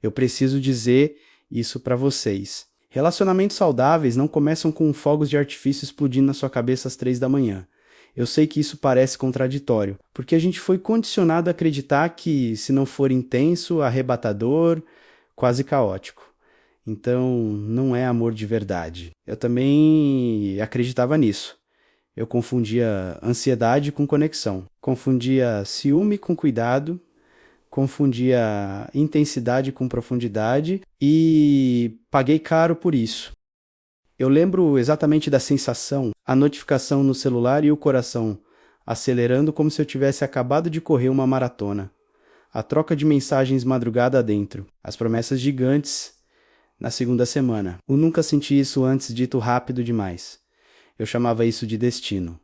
Eu preciso dizer isso para vocês. Relacionamentos saudáveis não começam com fogos de artifício explodindo na sua cabeça às 3 da manhã. Eu sei que isso parece contraditório, porque a gente foi condicionado a acreditar que, se não for intenso, arrebatador, quase caótico. Então, não é amor de verdade. Eu também acreditava nisso. Eu confundia ansiedade com conexão. Confundia ciúme com cuidado. Confundia intensidade com profundidade. E paguei caro por isso. Eu lembro exatamente da sensação, a notificação no celular e o coração acelerando como se eu tivesse acabado de correr uma maratona. A troca de mensagens madrugada adentro. As promessas gigantes na segunda semana. Eu nunca senti isso antes dito rápido demais. Eu chamava isso de destino.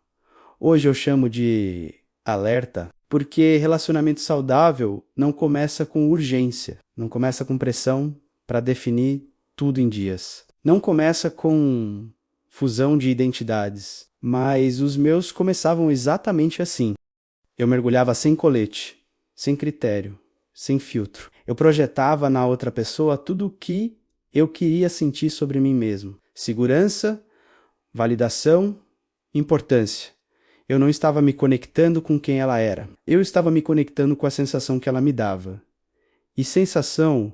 Hoje eu chamo de alerta, porque relacionamento saudável não começa com urgência, não começa com pressão para definir tudo em dias. Não começa com fusão de identidades, mas os meus começavam exatamente assim. Eu mergulhava sem colete, sem critério, sem filtro. Eu projetava na outra pessoa tudo o que eu queria sentir sobre mim mesmo. Segurança, validação, importância. Eu não estava me conectando com quem ela era. Eu estava me conectando com a sensação que ela me dava. E sensação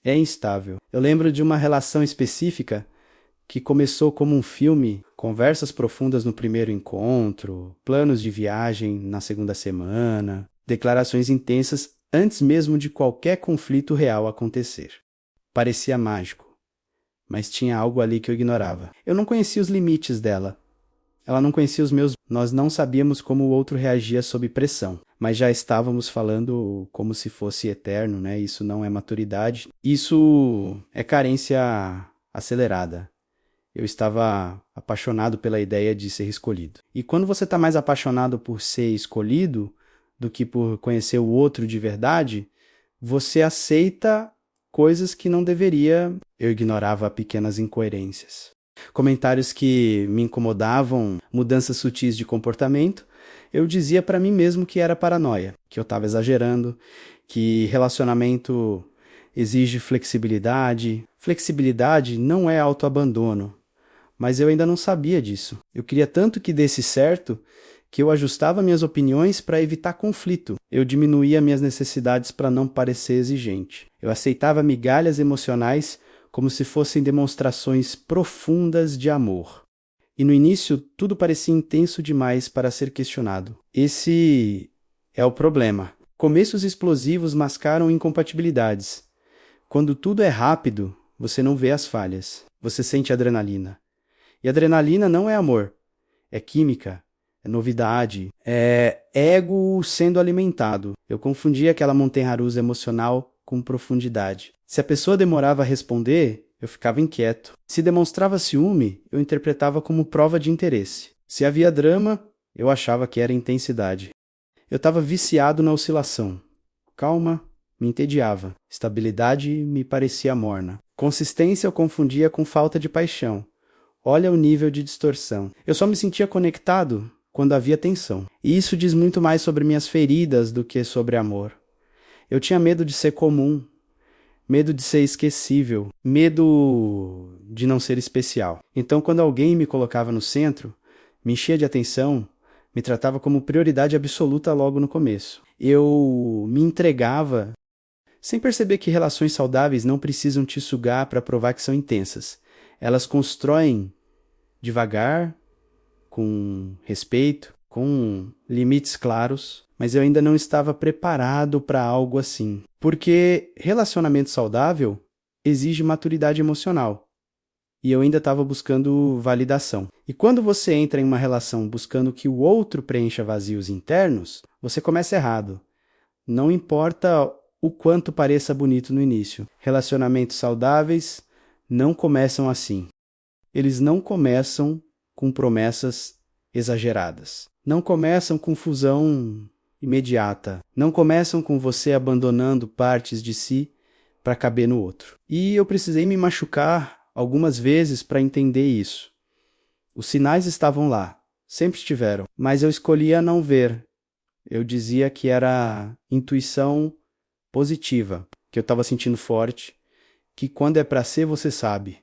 é instável. Eu lembro de uma relação específica que começou como um filme, conversas profundas no primeiro encontro, planos de viagem na segunda semana, declarações intensas antes mesmo de qualquer conflito real acontecer. Parecia mágico, mas tinha algo ali que eu ignorava. Eu não conhecia os limites dela. Ela não conhecia os meus. Nós não sabíamos como o outro reagia sob pressão, mas já estávamos falando como se fosse eterno, né? Isso não é maturidade. Isso é carência acelerada. Eu estava apaixonado pela ideia de ser escolhido. E quando você está mais apaixonado por ser escolhido do que por conhecer o outro de verdade, você aceita coisas que não deveria. Eu ignorava pequenas incoerências. Comentários que me incomodavam, mudanças sutis de comportamento, eu dizia para mim mesmo que era paranoia, que eu estava exagerando, que relacionamento exige flexibilidade. Flexibilidade não é autoabandono, mas eu ainda não sabia disso. Eu queria tanto que desse certo que eu ajustava minhas opiniões para evitar conflito. Eu diminuía minhas necessidades para não parecer exigente. Eu aceitava migalhas emocionais como se fossem demonstrações profundas de amor. E no início, tudo parecia intenso demais para ser questionado. Esse é o problema. Começos explosivos mascaram incompatibilidades. Quando tudo é rápido, você não vê as falhas. Você sente adrenalina. E adrenalina não é amor. É química. É novidade. É ego sendo alimentado. Eu confundia aquela montanha-russa emocional com profundidade. Se a pessoa demorava a responder, eu ficava inquieto. Se demonstrava ciúme, eu interpretava como prova de interesse. Se havia drama, eu achava que era intensidade. Eu estava viciado na oscilação. Calma me entediava. Estabilidade me parecia morna. Consistência eu confundia com falta de paixão. Olha o nível de distorção. Eu só me sentia conectado quando havia tensão. E isso diz muito mais sobre minhas feridas do que sobre amor. Eu tinha medo de ser comum. Medo de ser esquecível, medo de não ser especial. Então, quando alguém me colocava no centro, me enchia de atenção, me tratava como prioridade absoluta logo no começo. Eu me entregava, sem perceber que relações saudáveis não precisam te sugar para provar que são intensas. Elas constroem devagar, com respeito, com limites claros, mas eu ainda não estava preparado para algo assim. Porque relacionamento saudável exige maturidade emocional. E eu ainda estava buscando validação. E quando você entra em uma relação buscando que o outro preencha vazios internos, você começa errado. Não importa o quanto pareça bonito no início. Relacionamentos saudáveis não começam assim. Eles não começam com promessas exageradas. Não começam com fusão imediata. Não começam com você abandonando partes de si para caber no outro. E eu precisei me machucar algumas vezes para entender isso. Os sinais estavam lá, sempre estiveram, mas eu escolhia não ver. Eu dizia que era intuição positiva. que eu estava sentindo forte, que quando é pra ser, você sabe.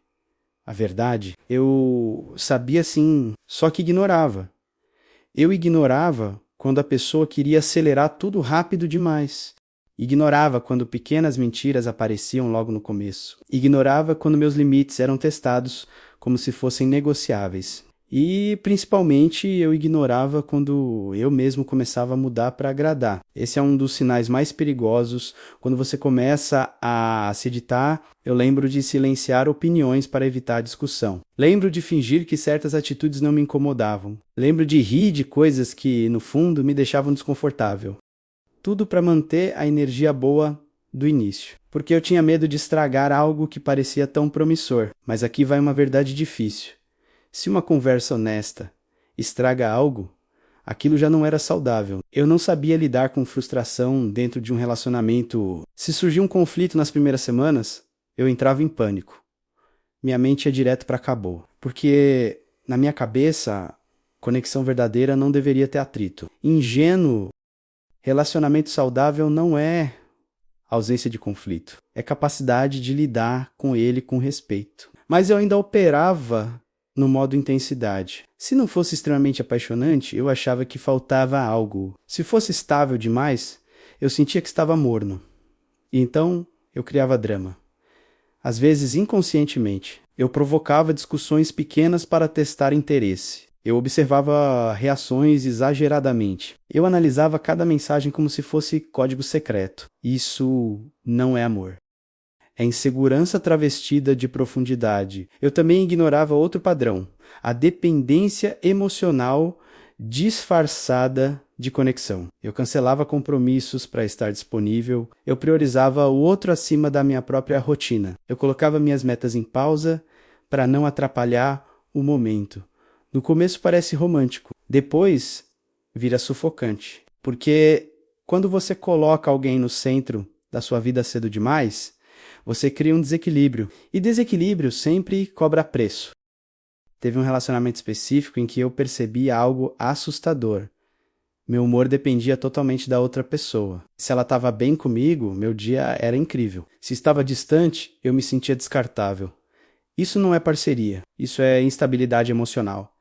A verdade, eu sabia sim, só que ignorava. Eu ignorava quando a pessoa queria acelerar tudo rápido demais. Ignorava quando pequenas mentiras apareciam logo no começo. Ignorava quando meus limites eram testados como se fossem negociáveis. E, principalmente, eu ignorava quando eu mesmo começava a mudar para agradar. Esse é um dos sinais mais perigosos. Quando você começa a se editar, eu lembro de silenciar opiniões para evitar discussão. Lembro de fingir que certas atitudes não me incomodavam. Lembro de rir de coisas que, no fundo, me deixavam desconfortável. Tudo para manter a energia boa do início. Porque eu tinha medo de estragar algo que parecia tão promissor. Mas aqui vai uma verdade difícil. Se uma conversa honesta estraga algo, aquilo já não era saudável. Eu não sabia lidar com frustração dentro de um relacionamento. Se surgia um conflito nas primeiras semanas, eu entrava em pânico. Minha mente ia direto para acabou. Porque, na minha cabeça, conexão verdadeira não deveria ter atrito. Ingênuo, relacionamento saudável não é ausência de conflito. É capacidade de lidar com ele com respeito. Mas eu ainda operava no modo intensidade. Se não fosse extremamente apaixonante, eu achava que faltava algo. Se fosse estável demais, eu sentia que estava morno. E então, eu criava drama. Às vezes, inconscientemente, eu provocava discussões pequenas para testar interesse. Eu observava reações exageradamente. Eu analisava cada mensagem como se fosse código secreto. Isso não é amor. É insegurança travestida de profundidade. Eu também ignorava outro padrão, a dependência emocional disfarçada de conexão. Eu cancelava compromissos para estar disponível, eu priorizava o outro acima da minha própria rotina. Eu colocava minhas metas em pausa para não atrapalhar o momento. No começo parece romântico, depois vira sufocante. Porque quando você coloca alguém no centro da sua vida cedo demais, você cria um desequilíbrio. E desequilíbrio sempre cobra preço. Teve um relacionamento específico em que eu percebi algo assustador. Meu humor dependia totalmente da outra pessoa. Se ela estava bem comigo, meu dia era incrível. Se estava distante, eu me sentia descartável. Isso não é parceria, isso é instabilidade emocional.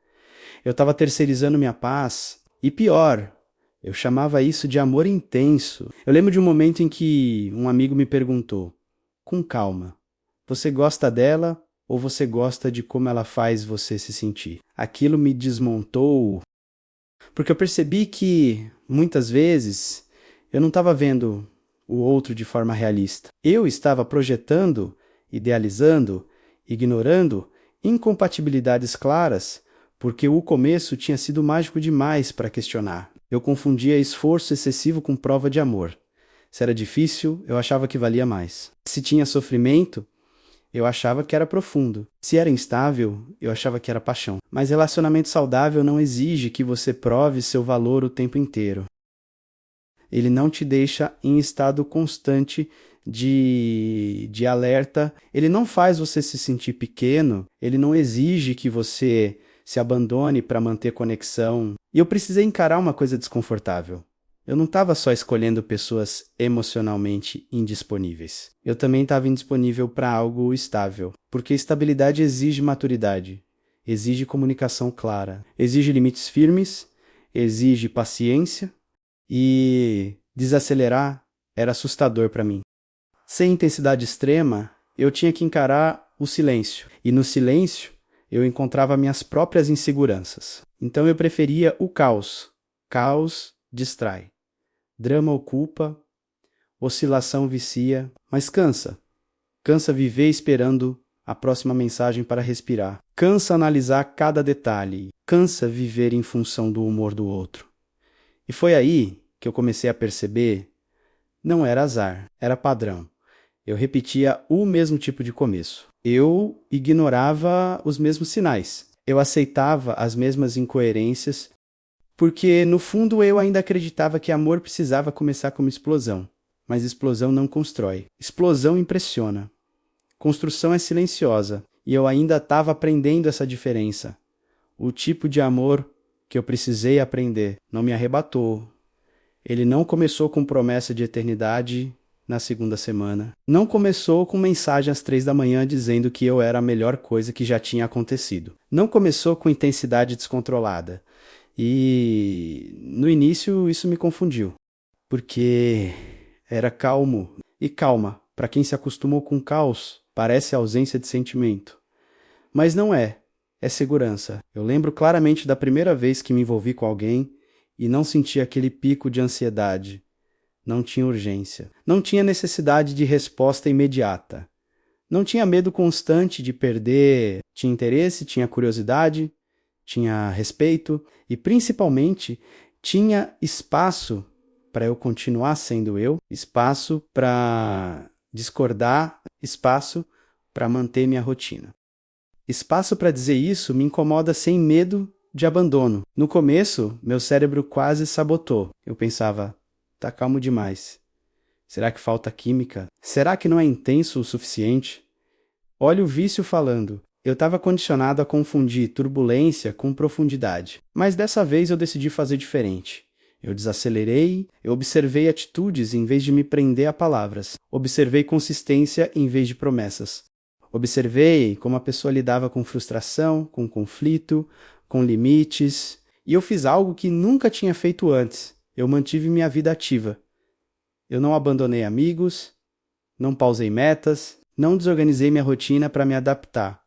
Eu estava terceirizando minha paz. E pior, eu chamava isso de amor intenso. Eu lembro de um momento em que um amigo me perguntou: com calma, você gosta dela ou você gosta de como ela faz você se sentir? Aquilo me desmontou, porque eu percebi que, muitas vezes, eu não estava vendo o outro de forma realista. Eu estava projetando, idealizando, ignorando incompatibilidades claras, porque o começo tinha sido mágico demais para questionar. Eu confundia esforço excessivo com prova de amor. Se era difícil, eu achava que valia mais. Se tinha sofrimento, eu achava que era profundo. Se era instável, eu achava que era paixão. Mas relacionamento saudável não exige que você prove seu valor o tempo inteiro. Ele não te deixa em estado constante de alerta. Ele não faz você se sentir pequeno. Ele não exige que você se abandone para manter conexão. E eu precisei encarar uma coisa desconfortável. Eu não estava só escolhendo pessoas emocionalmente indisponíveis. Eu também estava indisponível para algo estável. Porque estabilidade exige maturidade, exige comunicação clara, exige limites firmes, exige paciência, e desacelerar era assustador para mim. Sem intensidade extrema, eu tinha que encarar o silêncio. E no silêncio, eu encontrava minhas próprias inseguranças. Então eu preferia o caos. Caos distrai. Drama ocupa, oscilação vicia, mas cansa. Cansa viver esperando a próxima mensagem para respirar. Cansa analisar cada detalhe. Cansa viver em função do humor do outro. E foi aí que eu comecei a perceber, não era azar, era padrão. Eu repetia o mesmo tipo de começo. Eu ignorava os mesmos sinais. Eu aceitava as mesmas incoerências, porque no fundo eu ainda acreditava que amor precisava começar como explosão. Mas explosão não constrói. Explosão impressiona. Construção é silenciosa. E eu ainda estava aprendendo essa diferença. O tipo de amor que eu precisei aprender não me arrebatou. Ele não começou com promessa de eternidade na segunda semana. Não começou com mensagem às 3 da manhã dizendo que eu era a melhor coisa que já tinha acontecido. Não começou com intensidade descontrolada. E no início isso me confundiu, porque era calmo. E calma, para quem se acostumou com caos, parece ausência de sentimento. Mas não é, é segurança. Eu lembro claramente da primeira vez que me envolvi com alguém e não senti aquele pico de ansiedade. Não tinha urgência. Não tinha necessidade de resposta imediata. Não tinha medo constante de perder. Tinha interesse, tinha curiosidade, tinha respeito e, principalmente, tinha espaço para eu continuar sendo eu, espaço para discordar, espaço para manter minha rotina. Espaço para dizer isso me incomoda sem medo de abandono. No começo, meu cérebro quase sabotou. Eu pensava, tá calmo demais. Será que falta química? Será que não é intenso o suficiente? Olha o vício falando. Eu estava condicionado a confundir turbulência com profundidade. Mas dessa vez eu decidi fazer diferente. Eu desacelerei, eu observei atitudes em vez de me prender a palavras. Observei consistência em vez de promessas. Observei como a pessoa lidava com frustração, com conflito, com limites. E eu fiz algo que nunca tinha feito antes. Eu mantive minha vida ativa. Eu não abandonei amigos, não pausei metas, não desorganizei minha rotina para me adaptar.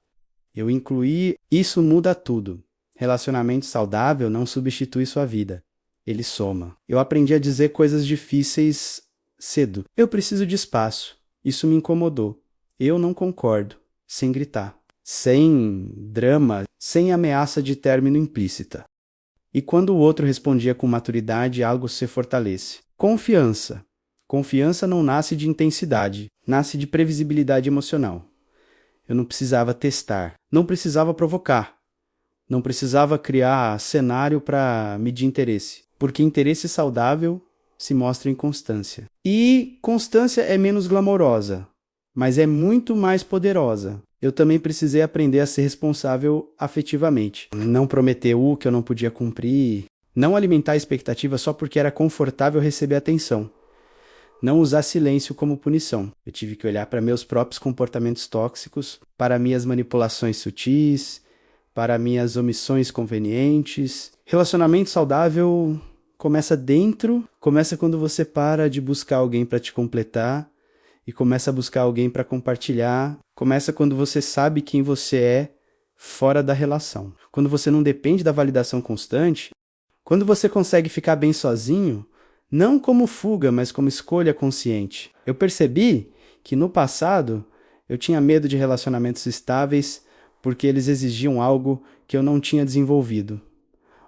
Eu incluí, isso muda tudo. Relacionamento saudável não substitui sua vida. Ele soma. Eu aprendi a dizer coisas difíceis cedo. Eu preciso de espaço. Isso me incomodou. Eu não concordo. Sem gritar. Sem drama, sem ameaça de término implícita. E quando o outro respondia com maturidade, algo se fortalece. Confiança. Confiança não nasce de intensidade, nasce de previsibilidade emocional. Eu não precisava testar, não precisava provocar, não precisava criar cenário para medir interesse, porque interesse saudável se mostra em constância. E constância é menos glamourosa, mas é muito mais poderosa. Eu também precisei aprender a ser responsável afetivamente. Não prometer o que eu não podia cumprir, não alimentar a expectativa só porque era confortável receber atenção. Não usar silêncio como punição. Eu tive que olhar para meus próprios comportamentos tóxicos, para minhas manipulações sutis, para minhas omissões convenientes. Relacionamento saudável começa dentro, começa quando você para de buscar alguém para te completar e começa a buscar alguém para compartilhar. Começa quando você sabe quem você é fora da relação. Quando você não depende da validação constante, quando você consegue ficar bem sozinho, não como fuga, mas como escolha consciente. Eu percebi que no passado eu tinha medo de relacionamentos estáveis porque eles exigiam algo que eu não tinha desenvolvido.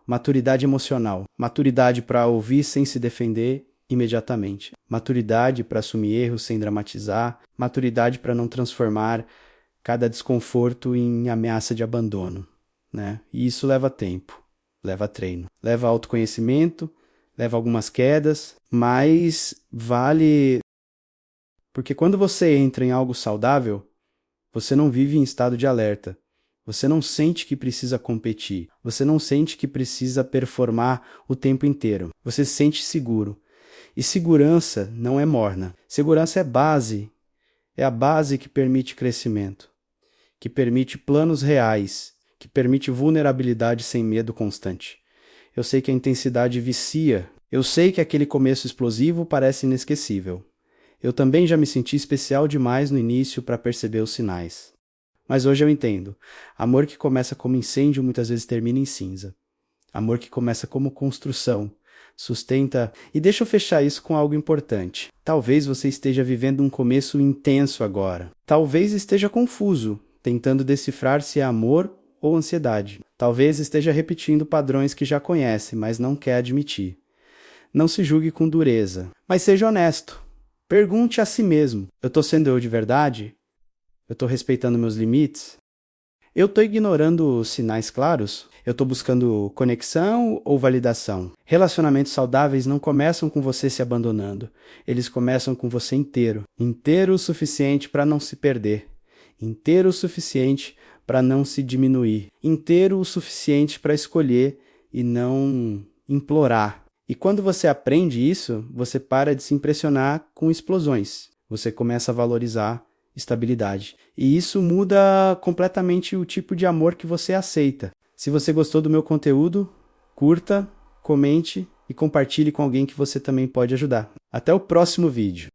Maturidade emocional. Maturidade para ouvir sem se defender imediatamente. Maturidade para assumir erros sem dramatizar. Maturidade para não transformar cada desconforto em ameaça de abandono, né? E isso leva tempo, leva treino, leva autoconhecimento, leva algumas quedas, mas vale... Porque quando você entra em algo saudável, você não vive em estado de alerta. Você não sente que precisa competir. Você não sente que precisa performar o tempo inteiro. Você se sente seguro. E segurança não é morna. Segurança é base. É a base que permite crescimento, que permite planos reais, que permite vulnerabilidade sem medo constante. Eu sei que a intensidade vicia. Eu sei que aquele começo explosivo parece inesquecível. Eu também já me senti especial demais no início para perceber os sinais. Mas hoje eu entendo. Amor que começa como incêndio muitas vezes termina em cinza. Amor que começa como construção, sustenta... E deixa eu fechar isso com algo importante. Talvez você esteja vivendo um começo intenso agora. Talvez esteja confuso, tentando decifrar se é amor ou ansiedade. Talvez esteja repetindo padrões que já conhece, mas não quer admitir. Não se julgue com dureza, mas seja honesto. Pergunte a si mesmo: eu estou sendo eu de verdade? Eu estou respeitando meus limites? Eu estou ignorando sinais claros? Eu estou buscando conexão ou validação? Relacionamentos saudáveis não começam com você se abandonando. Eles começam com você inteiro. Inteiro o suficiente para não se perder. Inteiro o suficiente para não se diminuir. Inteiro o suficiente para escolher e não implorar. E quando você aprende isso, você para de se impressionar com explosões. Você começa a valorizar estabilidade. E isso muda completamente o tipo de amor que você aceita. Se você gostou do meu conteúdo, curta, comente e compartilhe com alguém que você também pode ajudar. Até o próximo vídeo.